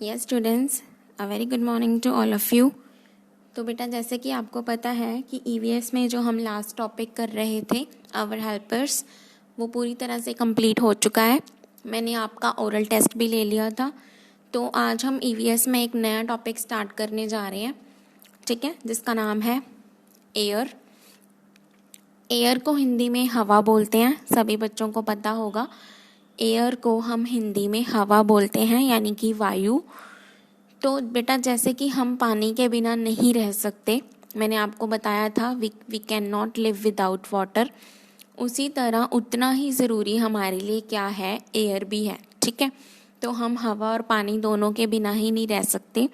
Yes students, a very good morning to all of you. तो बेटा, जैसे कि आपको पता है कि ईवीएस में जो हम लास्ट टॉपिक कर रहे थे आवर हेल्पर्स, वो पूरी तरह से कंप्लीट हो चुका है। मैंने आपका ओरल टेस्ट भी ले लिया था। तो आज हम ईवीएस में एक नया टॉपिक स्टार्ट करने जा रहे हैं, ठीक है, जिसका नाम है एयर। एयर को हिंदी में हवा बोलते हैं, सभी बच्चों को पता होगा। एयर को हम हिंदी में हवा बोलते हैं, यानी कि वायु। तो बेटा, जैसे कि हम पानी के बिना नहीं रह सकते, मैंने आपको बताया था we can not live without water, उसी तरह उतना ही ज़रूरी हमारे लिए क्या है, एयर भी है, ठीक है। तो हम हवा और पानी दोनों के बिना ही नहीं रह सकते।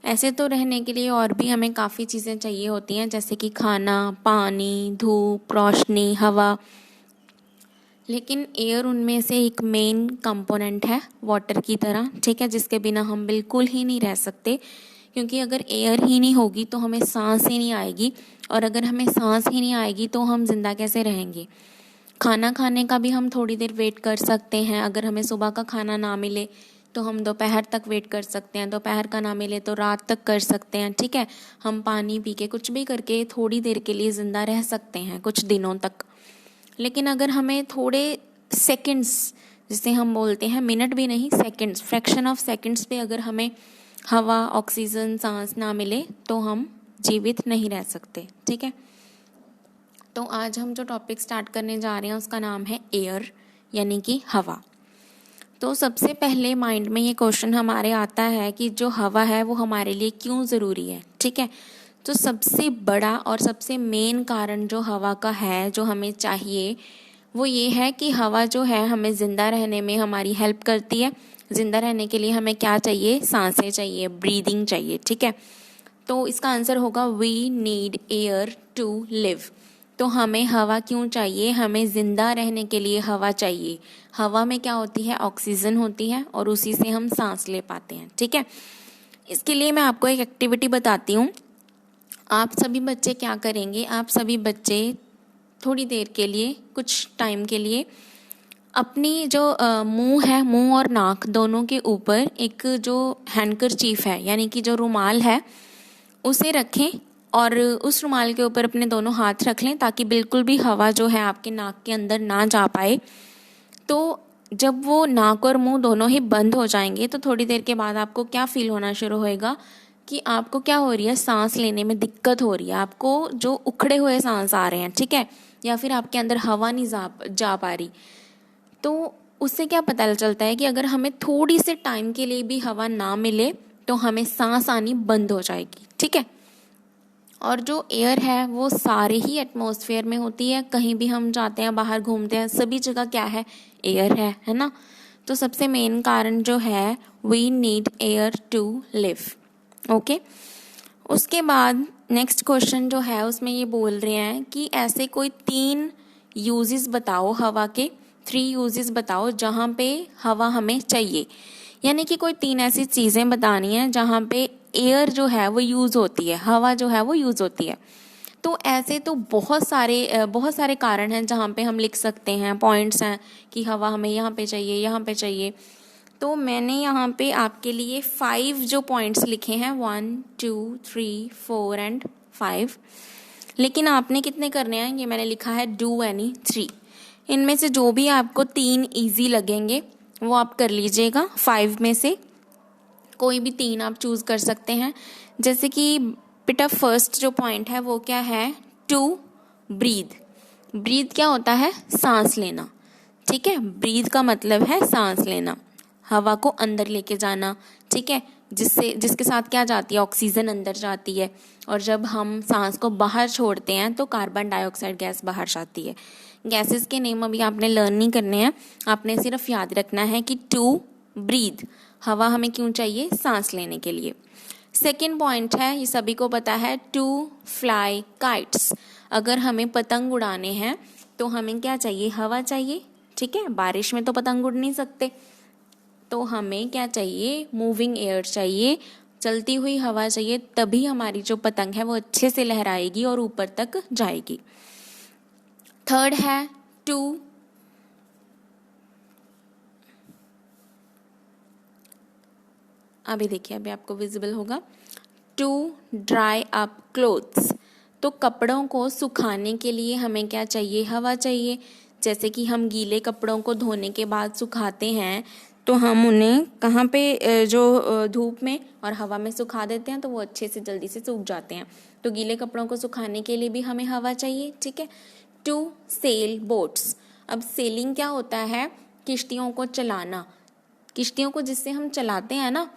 ऐसे तो रहने के लिए और भी हमें काफ़ी चीज़ें चाहिए होती हैं, जैसे कि खाना, पानी, धूप, रोशनी, हवा, लेकिन एयर उनमें से एक मेन कंपोनेंट है वाटर की तरह, ठीक है, जिसके बिना हम बिल्कुल ही नहीं रह सकते। क्योंकि अगर एयर ही नहीं होगी तो हमें सांस ही नहीं आएगी, और अगर हमें सांस ही नहीं आएगी तो हम जिंदा कैसे रहेंगे। खाना खाने का भी हम थोड़ी देर वेट कर सकते हैं। अगर हमें सुबह का खाना ना मिले तो हम दोपहर तक वेट कर सकते हैं, दोपहर का ना मिले तो रात तक कर सकते हैं, ठीक है। हम पानी पी के कुछ भी करके थोड़ी देर के लिए ज़िंदा रह सकते हैं, कुछ दिनों तक। लेकिन अगर हमें थोड़े सेकंड्स, जिसे हम बोलते हैं मिनट भी नहीं, सेकंड्स, फ्रैक्शन ऑफ सेकंड्स पे अगर हमें हवा, ऑक्सीजन, सांस ना मिले तो हम जीवित नहीं रह सकते, ठीक है। तो आज हम जो टॉपिक स्टार्ट करने जा रहे हैं उसका नाम है एयर, यानी कि हवा। तो सबसे पहले माइंड में ये क्वेश्चन हमारे आता है कि जो हवा है वो हमारे लिए क्यों ज़रूरी है, ठीक है। तो सबसे बड़ा और सबसे मेन कारण जो हवा का है, जो हमें चाहिए, वो ये है कि हवा जो है हमें ज़िंदा रहने में हमारी हेल्प करती है। ज़िंदा रहने के लिए हमें क्या चाहिए, सांसें चाहिए, ब्रीदिंग चाहिए, ठीक है। तो इसका आंसर होगा we need air to live. तो हमें हवा क्यों चाहिए, हमें ज़िंदा रहने के लिए हवा चाहिए। हवा में क्या होती है, ऑक्सीजन होती है, और उसी से हम सांस ले पाते हैं, ठीक है। इसके लिए मैं आपको एक एक्टिविटी बताती हूँ। आप सभी बच्चे क्या करेंगे, आप सभी बच्चे थोड़ी देर के लिए, कुछ टाइम के लिए, अपनी जो मुंह है, मुंह और नाक दोनों के ऊपर एक जो हैंडकरचीफ है, यानी कि जो रुमाल है, उसे रखें और उस रुमाल के ऊपर अपने दोनों हाथ रख लें, ताकि बिल्कुल भी हवा जो है आपके नाक के अंदर ना जा पाए। तो जब वो नाक और मुंह दोनों ही बंद हो जाएंगे तो थोड़ी देर के बाद आपको क्या फील होना शुरू होएगा कि आपको क्या हो रही है, सांस लेने में दिक्कत हो रही है, आपको जो उखड़े हुए सांस आ रहे हैं, ठीक है, या फिर आपके अंदर हवा नहीं जा पा रही। तो उससे क्या पता चलता है कि अगर हमें थोड़ी से टाइम के लिए भी हवा ना मिले तो हमें सांस आनी बंद हो जाएगी, ठीक है। और जो एयर है वो सारे ही एटमॉस्फेयर में होती है, कहीं भी हम जाते हैं, बाहर घूमते हैं, सभी जगह क्या है, एयर है ना। तो सबसे मेन कारण जो है, we need air to live, okay. उसके बाद नेक्स्ट क्वेश्चन जो है उसमें ये बोल रहे हैं कि ऐसे कोई 3 यूजेस बताओ हवा के, 3 यूजेस बताओ जहाँ पे हवा हमें चाहिए। यानी कि कोई 3 ऐसी चीज़ें बतानी है जहाँ पे एयर जो है वो यूज़ होती है, हवा जो है वो यूज़ होती है। तो ऐसे तो बहुत सारे कारण हैं जहाँ पे हम लिख सकते हैं, पॉइंट्स हैं कि हवा हमें यहाँ पे चाहिए, यहाँ पे चाहिए। तो मैंने यहाँ पे आपके लिए 5 जो पॉइंट्स लिखे हैं, 1 2 3 4 एंड 5। लेकिन आपने कितने करने हैं, ये मैंने लिखा है डू एनी 3। इनमें से जो भी आपको 3 इजी लगेंगे वो आप कर लीजिएगा। 5 में से कोई भी 3 आप चूज़ कर सकते हैं। जैसे कि बेटा, फर्स्ट जो पॉइंट है वो क्या है, टू ब्रीथ। ब्रीथ क्या होता है, सांस लेना, ठीक है। ब्रीथ का मतलब है सांस लेना, हवा को अंदर लेके जाना, ठीक है, जिसके साथ क्या जाती है, ऑक्सीजन अंदर जाती है, और जब हम सांस को बाहर छोड़ते हैं तो कार्बन डाइऑक्साइड गैस बाहर जाती है। गैसेस के नेम अभी आपने लर्न नहीं करने हैं, आपने सिर्फ याद रखना है कि टू ब्रीथ, हवा हमें क्यों चाहिए, सांस लेने के लिए। सेकेंड पॉइंट है, ये सभी को पता है, टू फ्लाई काइट्स। अगर हमें पतंग उड़ाने हैं तो हमें क्या चाहिए, हवा चाहिए, ठीक है। बारिश में तो पतंग उड़ नहीं सकते, तो हमें क्या चाहिए, मूविंग एयर चाहिए, चलती हुई हवा चाहिए, तभी हमारी जो पतंग है वो अच्छे से लहराएगी और ऊपर तक जाएगी। थर्ड है टू अभी देखिए, अभी आपको विजिबल होगा। टू ड्राई अप क्लोथ्स, तो कपड़ों को सुखाने के लिए हमें क्या चाहिए? हवा चाहिए। जैसे कि हम गीले कपड़ों को धोने के बाद सुखाते हैं तो हम उन्हें कहाँ पे, जो धूप में और हवा में सुखा देते हैं तो वो अच्छे से जल्दी से सूख जाते हैं। तो गीले कपड़ों को सुखाने के लिए भी हमें हवा चाहिए, ठीक है। टू सेल बोट्स, अब सेलिंग क्या होता है? किश्तियों को चलाना। किश्तियों को जिससे हम चलाते हैं ना,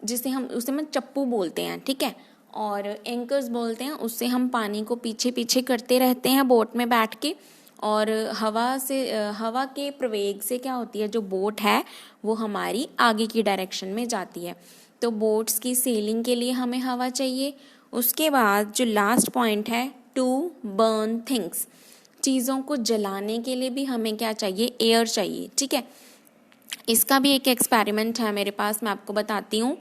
जिसे हम उसे हम चप्पू बोलते हैं, ठीक है। और एंकर्स बोलते हैं, उससे हम पानी को पीछे पीछे करते रहते हैं बोट में बैठ के, और हवा के प्रवेग से क्या होती है, जो बोट है वो हमारी आगे की डायरेक्शन में जाती है। तो बोट्स की सेलिंग के लिए हमें हवा चाहिए। उसके बाद जो लास्ट पॉइंट है, टू बर्न थिंग्स, चीज़ों को जलाने के लिए भी हमें क्या चाहिए? एयर चाहिए, ठीक है। इसका भी एक एक्सपेरिमेंट है मेरे पास, मैं आपको बताती हूँ।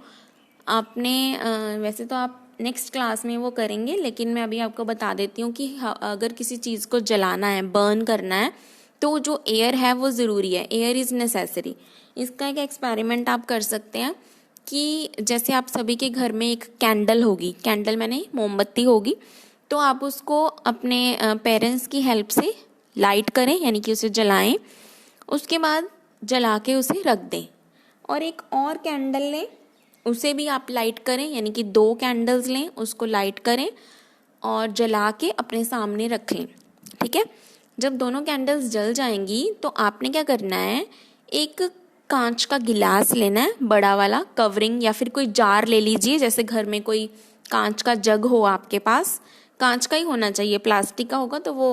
आपने वैसे तो आप नेक्स्ट क्लास में वो करेंगे, लेकिन मैं अभी आपको बता देती हूँ कि अगर किसी चीज़ को जलाना है, बर्न करना है, तो जो एयर है वो ज़रूरी है। Air is necessary. इसका एक एक्सपेरिमेंट आप कर सकते हैं कि जैसे आप सभी के घर में एक कैंडल होगी, कैंडल मैंने मोमबत्ती होगी, तो आप उसको अपने पेरेंट्स की हेल्प से लाइट करें, यानी कि उसे जलाएं। उसके बाद जला के उसे रख दें, और एक और कैंडल लें, उसे भी आप लाइट करें, यानी कि 2 कैंडल्स लें, उसको लाइट करें और जला के अपने सामने रखें, ठीक है। जब दोनों कैंडल्स जल जाएंगी तो आपने क्या करना है? एक कांच का गिलास लेना है, बड़ा वाला, कवरिंग, या फिर कोई जार ले लीजिए। जैसे घर में कोई कांच का जग हो आपके पास, कांच का ही होना चाहिए, प्लास्टिक का होगा तो वो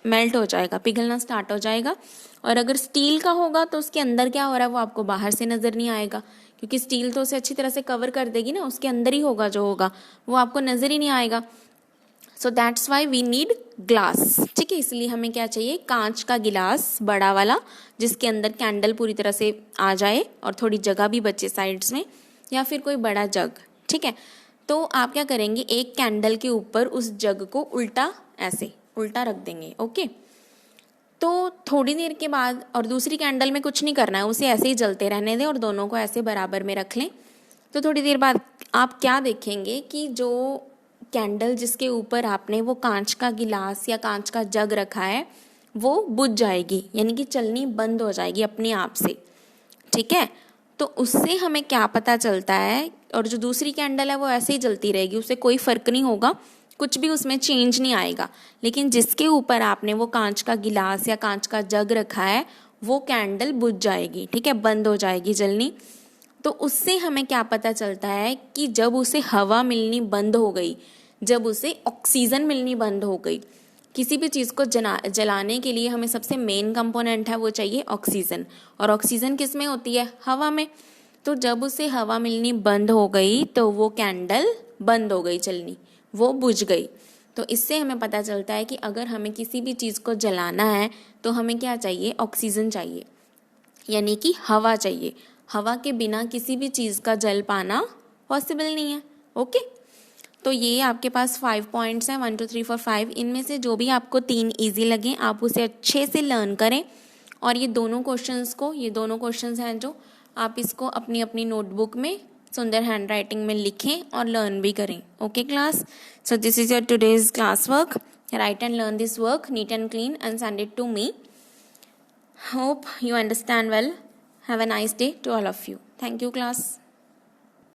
मेल्ट हो जाएगा, पिघलना स्टार्ट हो जाएगा। और अगर स्टील का होगा तो उसके अंदर क्या हो रहा है वो आपको बाहर से नज़र नहीं आएगा, क्योंकि स्टील तो उसे अच्छी तरह से कवर कर देगी ना, उसके अंदर ही होगा जो होगा, वो आपको नज़र ही नहीं आएगा। So that's why we need glass, ठीक है। इसलिए हमें क्या चाहिए? कांच का गिलास, बड़ा वाला, जिसके अंदर कैंडल पूरी तरह से आ जाए और थोड़ी जगह भी बचे साइड्स में, या फिर कोई बड़ा जग, ठीक है। तो आप क्या करेंगे? एक कैंडल के ऊपर उस जग को उल्टा, ऐसे उल्टा रख देंगे, ओके। तो थोड़ी देर के बाद, और दूसरी कैंडल में कुछ नहीं करना है, उसे ऐसे ही जलते रहने दें और दोनों को ऐसे बराबर में रख लें। तो थोड़ी देर बाद आप क्या देखेंगे कि जो कैंडल जिसके ऊपर आपने वो कांच का गिलास या कांच का जग रखा है वो बुझ जाएगी, यानी कि चलनी बंद हो जाएगी अपने आप से, ठीक है। तो उससे हमें क्या पता चलता है? और जो दूसरी कैंडल है वो ऐसे ही जलती रहेगी, उससे कोई फर्क नहीं होगा, कुछ भी उसमें चेंज नहीं आएगा। लेकिन जिसके ऊपर आपने वो कांच का गिलास या कांच का जग रखा है वो कैंडल बुझ जाएगी, ठीक है, बंद हो जाएगी जलनी। तो उससे हमें क्या पता चलता है कि जब उसे हवा मिलनी बंद हो गई, जब उसे ऑक्सीजन मिलनी बंद हो गई, किसी भी चीज़ को जलाने के लिए हमें सबसे मेन कंपोनेंट है वो चाहिए ऑक्सीजन, और ऑक्सीजन किस में होती है? हवा में। तो जब उसे हवा मिलनी बंद हो गई तो वो कैंडल बंद हो गई चलनी, वो बुझ गई। तो इससे हमें पता चलता है कि अगर हमें किसी भी चीज़ को जलाना है तो हमें क्या चाहिए? ऑक्सीजन चाहिए, यानी कि हवा चाहिए। हवा के बिना किसी भी चीज़ का जल पाना पॉसिबल नहीं है, ओके। तो ये आपके पास 5 पॉइंट्स हैं, 1 2 3 4 5। इनमें से जो भी आपको 3 ईजी लगे आप उसे अच्छे से लर्न करें, और ये दोनों क्वेश्चंस हैं जो आप इसको अपनी अपनी नोटबुक में सुंदर हैंड राइटिंग में लिखें और लर्न भी करें, okay class. So this is your today's class work. Right and learn this work neat and clean and send it to me. Hope you understand well. Have a nice day to all of you. Thank you, class.